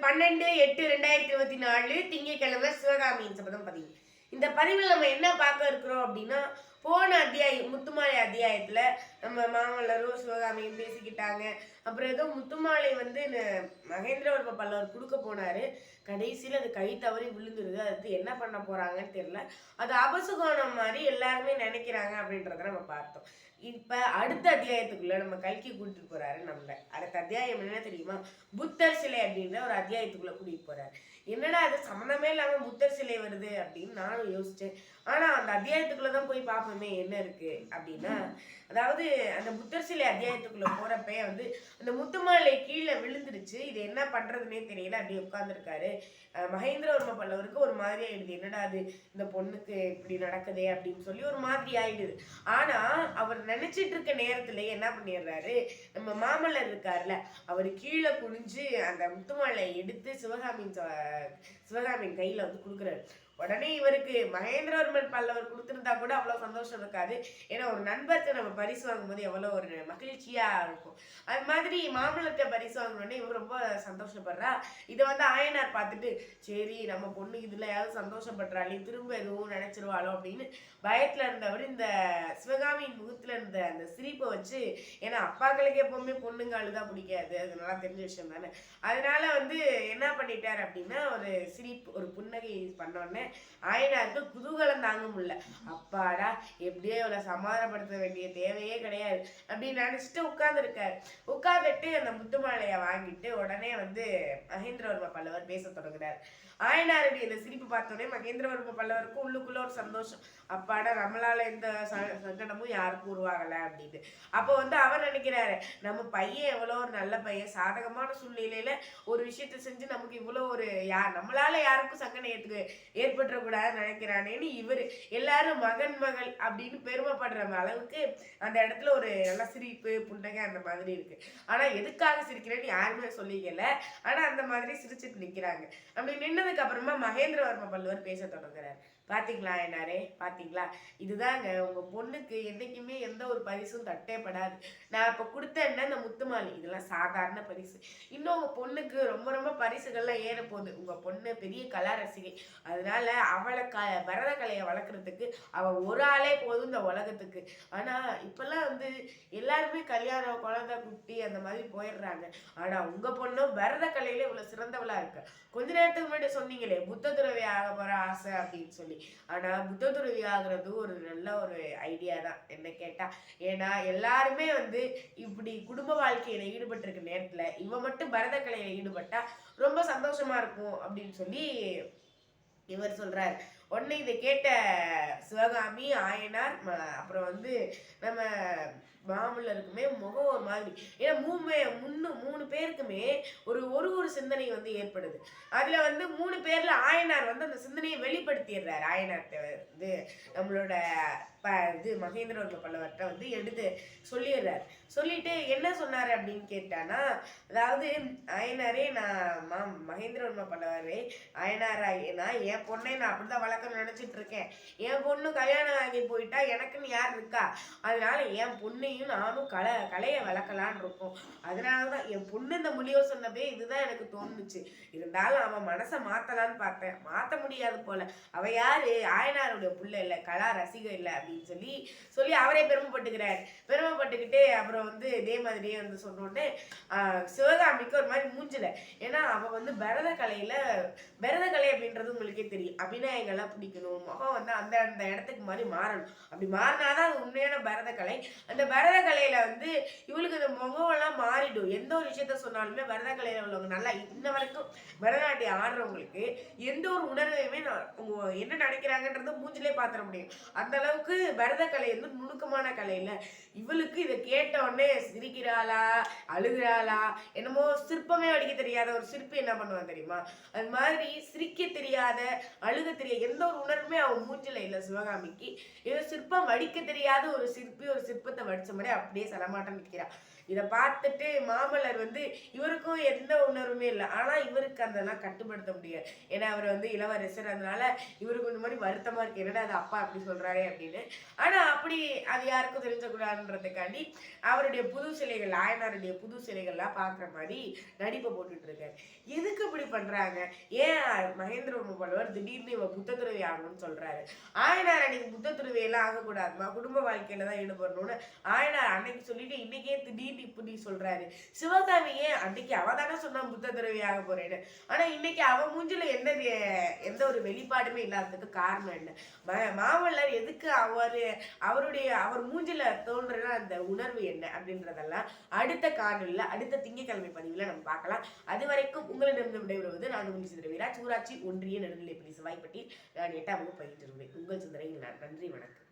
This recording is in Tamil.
12/8/2024 திங்கட்கிழமை சிவகாமியின் சபதம் பதிவு. இந்த பதிவில் நம்ம என்ன பார்க்க இருக்கிறோம் அப்படின்னா, போன அத்தியாயம் முத்துமாலை அத்தியாயத்துல நம்ம மாமல்லரும் சிவகாமியும் பேசிக்கிட்டாங்க. அப்புறம் ஏதோ முத்துமாலை வந்து மகேந்திரவர்ம பல்லவர் கொடுக்க போனாரு. கடைசியில் அது கை தவறி விழுந்துருது. அது என்ன பண்ண போறாங்கன்னு தெரியல. அது அபசுகோணம் மாதிரி எல்லாருமே நினைக்கிறாங்க அப்படின்றத நம்ம பார்த்தோம். இப்ப அடுத்த அத்தியாயத்துக்குள்ள நம்ம கல்கி கூட்டிட்டு போறாரு. நம்மள அடுத்த அத்தியாயம் என்ன தெரியுமா? புத்தர் சிலை அப்படின்ற ஒரு அத்தியாயத்துக்குள்ள கூட்டிட்டு போறாரு. என்னடா அது சம்மந்தமே இல்லாம புத்தர் சிலை வருது அப்படின்னு நானும் யோசிச்சேன். ஆனா அந்த அத்தியாயத்துக்குள்ளதான் போய் பார்ப்போமே என்ன இருக்கு அப்படின்னா, அதாவது அந்த புத்தர் சிலை அத்தியாயத்துக்குள்ள போறப்ப வந்து அந்த முத்துமாலை கீழே விழுந்துருச்சு. இது என்ன பண்றதுன்னே தெரியல. அப்படியே உட்கார்ந்துருக்காரு. மகேந்திரவர்ம பல்லவருக்கு ஒரு மாதிரி ஆயிடுது. என்னடா அது இந்த பொண்ணுக்கு இப்படி நடக்குதே அப்படின்னு சொல்லி ஒரு மாதிரி ஆயிடுது. ஆனா அவர் நினைச்சிட்டு இருக்க நேரத்துல என்ன பண்ணிடுறாரு, நம்ம மாமல்லர் இருக்காருல்ல, அவர் கீழே குனிஞ்சு அந்த முத்துமாலை எடுத்து சிவகாமியின் கையில வந்து கொடுக்குறாரு. உடனே இவருக்கு மகேந்திரவர்மன் பல்லவர் கொடுத்துருந்தா கூட அவ்வளவு சந்தோஷம் இருக்காது. ஏன்னா ஒரு நண்பருக்கு நம்ம பரிசு வாங்கும்போது எவ்வளவு ஒரு மகிழ்ச்சியா இருக்கும். அது மாதிரி மாமல்லர்கிட்ட பரிசு வாங்கினோடனே இவர் ரொம்ப சந்தோஷப்படுறா. இதை வந்து ஆயனார் பார்த்துட்டு, சரி நம்ம பொண்ணு இதுலயாவது சந்தோஷப்படுறாளே, திரும்ப எதுவும் நினைச்சிருவாளோ அப்படின்னு பயத்துல இருந்தவர் இந்த சிவகாமியின் முகத்துல இருந்த அந்த சிரிப்பை வச்சு, ஏன்னா அப்பாக்களுக்கு எப்பவுமே பொண்ணுங்க அழுதா பிடிக்காது, அது நல்லா தெரிஞ்ச விஷயம் தானே. அதனால வந்து என்ன பண்ணிட்டார் அப்படின்னா, ஒரு சிரிப்பு ஒரு புன்னகை பண்ணோடனே ஆயனாருக்கு குதூகலம் தாங்க முடியல. அப்பாடா, எப்படியோ இவளை சமாதானப்படுத்த வேண்டிய தேவையே கிடையாது அப்படின்னு நினைச்சிட்டு உட்கார்ந்துருக்காரு. உட்கார்ந்துட்டு அந்த முத்துமாலையை வாங்கிட்டு உடனே வந்து மகேந்திரவர்ம பல்லவர் பேச தொடங்குறாரு. ஆயனாருடைய இந்த சிரிப்பு பார்த்தோன்னே மகேந்திரவர்ம பல்லவருக்கும் உள்ளுக்குள்ள ஒரு சந்தோஷம். அப்பாடா, நம்மளால எந்த சங்கடமும் யாருக்கும் உருவாகல அப்படின்னு. அப்போ வந்து அவர் நினைக்கிறாரு, நம்ம பையன் எவ்வளோ ஒரு நல்ல பையன், சாதகமான சூழ்நிலையில ஒரு விஷயத்த செஞ்சு நமக்கு இவ்வளோ ஒரு நம்மளால யாருக்கும் சங்கடம் ஏற்பட்டுறக்கூடாதுன்னு நினைக்கிறானேன்னு இவர் எல்லாரும் மகன் மகள் அப்படின்னு பெருமைப்படுற அளவுக்கு அந்த இடத்துல ஒரு நல்ல சிரிப்பு புன்னகை அந்த மாதிரி இருக்கு. ஆனா எதுக்காக சிரிக்கிறேன்னு யாருமே சொல்லிக்கல. ஆனா அந்த மாதிரி சிரிச்சுட்டு நிக்கிறாங்க. அப்படி நின்னதுக்கு அப்புறமா மகேந்திரவர்ம பல்லவர் பேச தொடங்குறாரு. பாத்தீங்களா என்னாரே, பாத்தீங்களா, இதுதாங்க உங்க பொண்ணுக்கு என்னைக்குமே எந்த ஒரு பரிசும் தட்டேப்படாது. நான் இப்ப கொடுத்தேன்னா இந்த முத்துமாலி, இதெல்லாம் சாதாரண பரிசு. இன்னும் உங்க பொண்ணுக்கு ரொம்ப ரொம்ப பரிசுகள்லாம் ஏற போகுது. உங்க பொண்ணு பெரிய கலா ரசிகை. அதனால அவளை பரத கலையை வளர்க்குறதுக்கு அவ ஒரு ஆளே போதும் இந்த உலகத்துக்கு. ஆனா இப்பெல்லாம் வந்து எல்லாருமே கல்யாணம் குழந்தை குட்டி அந்த மாதிரி போயிடுறாங்க. ஆனா உங்க பொண்ணும் பரத கலையில இவ்வளவு சிறந்தவளா இருக்கு. கொஞ்ச நேரத்துக்கு முன்னாடி சொன்னீங்களே புத்த துறவி ஆக போற ஆசை அப்படின்னு சொல்லி. ஆனா புத்த துறவி ஆகுறது ஒரு நல்ல ஒரு ஐடியா தான் என்ன கேட்டா. ஏன்னா எல்லாருமே வந்து இப்படி குடும்ப வாழ்க்கையில ஈடுபட்டு இருக்க நேரத்துல இவ மட்டும் பரத கலையில ஈடுபட்டா ரொம்ப சந்தோஷமா இருக்கும் அப்படின்னு சொல்லி இவர் சொல்றாரு. உடனே இதை கேட்ட சிவகாமி, ஆயனார், அப்புறம் வந்து நம்ம மாமல்லருக்குமே முகம் ஒரு மாதிரி. ஏன்னா மூணு பேருக்குமே ஒரு ஒரு சிந்தனை வந்து ஏற்படுது. அதுல வந்து 3 பேர்ல ஆயனார் வந்து அந்த சிந்தனையை வெளிப்படுத்திடுறாரு. ஆயனார்கிட்ட வந்து நம்மளோட இது மகேந்திரவர்ம பல்லவர்கிட்ட வந்து எடுத்து சொல்லிடுறாரு. சொல்லிட்டு என்ன சொன்னாரு அப்படின்னு கேட்டானா, அதாவது ஆயனாரே, நான் மகேந்திரவர்ம பல்லவரே, ஆயனாராயினா என் பொண்ணை நான் அப்படிதான் வளர்க்கணும்னு நினைச்சிட்டு இருக்கேன். என் பொண்ணு கல்யாணம் ஆகி போயிட்டா எனக்குன்னு யார் இருக்கா? அதனால என் பொண்ணையும் நானும் கலையை வளர்க்கலான் இருக்கோம். அதனாலதான் என் பொண்ணு இந்த முடிவை சொன்னதே இதுதான் எனக்கு தோணுச்சு. இருந்தாலும் அவன் மனசை மாத்தலான்னு பார்த்தேன், மாத்த முடியாது போல. அவ யாரு? ஆயனாருடைய புள்ள இல்ல, கலா ரசிகை இல்ல அப்படின்னு சொல்லி அவரே பெருமைப்பட்டுக்கிட்டே அப்புறம் வந்து இதே மாதிரியே வந்து சொன்னோடனே சிவகாமிக்கு ஒரு மாதிரி மூஞ்சல. ஏன்னா அவ வந்து பரத கலை அப்படின்றது உங்களுக்கே தெரியும். அபிநயங்கள்லாம் பிடிக்கணும், முகம் வந்து அந்த அந்த இடத்துக்கு மாதிரி மாறணும். அப்படி மாறினாதான் அது உண்மையான பரத கலை. அந்த பரத கலையில வந்து இவளுக்கு இந்த முகம் எல்லாம் மாறிடும். எந்த ஒரு விஷயத்த சொன்னாலுமே பரத கலையில உள்ளவங்க நல்லா இன்ன வரைக்கும் பரதநாட்டியம் ஆடுறவங்களுக்கு எந்த ஒரு உணர்வையுமே என்ன நினைக்கிறாங்கன்றத மூஞ்சிலே பாத்திர முடியும். அந்த அளவுக்கு பரத கலை வந்து நுணுக்கமான கலை இல்ல. இவளுக்கு இதை கேட்ட உடனே சிரிக்கிறாளா அழுகிறாளா என்னமோ. சிற்பமே வடிக்க தெரியாத ஒரு சிற்பி என்ன பண்ணுவான் தெரியுமா? அது மாதிரி சிரிக்க தெரியாத அழுக தெரியாத எந்த ஒரு உணர்வுமே அவன் மூஞ்சில இல்லை சிவகாமிக்கு. ஏதோ சிற்பம் வடிக்க தெரியாத ஒரு சிற்பி ஒரு சிற்பத்தை வடிச்ச மாதிரி அப்படியே சலமாட்டம் நிற்கிறா. இதை பார்த்துட்டு மாமல்லர் வந்து இவருக்கும் எந்த உணர்வுமே இல்லை. ஆனா இவருக்கு அதெல்லாம் கட்டுப்படுத்த முடியாது. ஏன்னா அவர் வந்து இளவரசர். அதனால இவருக்கு இந்த மாதிரி வருத்தமா இருக்கு, என்னடா அது அப்பா அப்படி சொல்றாரே அப்படின்னு. ஆனா அப்படி அது யாருக்கும் தெரிஞ்சக்கூடாதுன்றதுக்காண்டி அவருடைய புது சிலைகள், ஆயனாருடைய புது சிலைகள்லாம் பார்க்குற மாதிரி நடிப்பை போட்டுட்டு இருக்காரு. எதுக்கு இப்படி பண்றாங்க? ஏன் மகேந்திரவர்ம பல்லவர் திடீர்னு இவ புத்த துறவி ஆகணும்னு சொல்றாரு? ஆயனார் அன்னைக்கு புத்த துறவி எல்லாம் ஆகக்கூடாதுமா, குடும்ப வாழ்க்கையில தான் ஈடுபடணும்னு ஆயனார் அன்னைக்கு சொல்லிட்டு இன்னைக்கே திடீர்னு இப்படி சொல்றாரு. சிவகாமி ஏன் அன்னைக்கு அவ தானே சொன்னா புத்த துறவி ஆக போறேன்னு, ஆனா இன்னைக்கு அவ மூஞ்சில எந்த ஒரு வெளிப்பாடுமே இல்லாததுக்கு காரணம் என்ன? மாமல்லர் எதுக்கு அவர் மூஞ்சில தோன்ற அந்த உணர்வு என்ன அப்படின்றதெல்லாம் அடுத்த காணொலியில, அடுத்த திங்கட்கிழமை பதிவுல நம்ம பார்க்கலாம். அது வரைக்கும் உங்களிடம் விடைபெறுவது நான் உங்கள் சிந்தரவீரா, ஊராட்சி ஒன்றிய நடுநிலைப்பள்ளி சிவாய்ப்பட்டி. நான் 8ஆம் வகுப்பு பயின்று வருகிறேன். உங்கள் சிந்தனை. நன்றி, வணக்கம்.